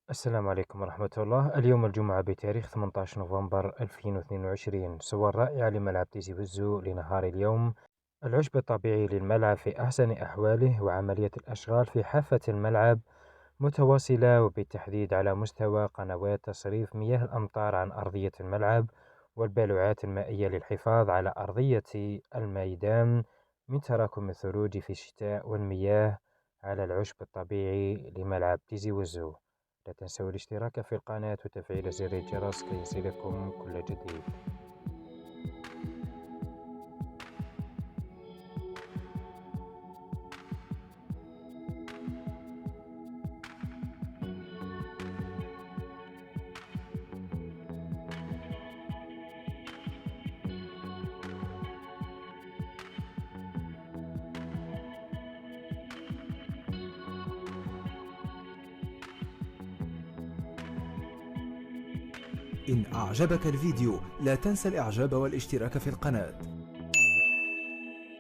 السلام عليكم ورحمة الله. اليوم الجمعة بتاريخ 18 نوفمبر 2022. صور رائعة لملعب تيزي وزو لنهار اليوم. العشب الطبيعي للملعب في أحسن أحواله، وعملية الأشغال في حافة الملعب متواصلة، وبالتحديد على مستوى قنوات تصريف مياه الأمطار عن أرضية الملعب، والبالوعات المائية للحفاظ على أرضية الميدان من تراكم الثلوج في الشتاء، والمياه على العشب الطبيعي لملعب تيزي وزو. لا تنسوا الاشتراك في القناة وتفعيل زر الجرس كي يصلكم كل جديد. إن أعجبك الفيديو لا تنسى الإعجاب والاشتراك في القناة.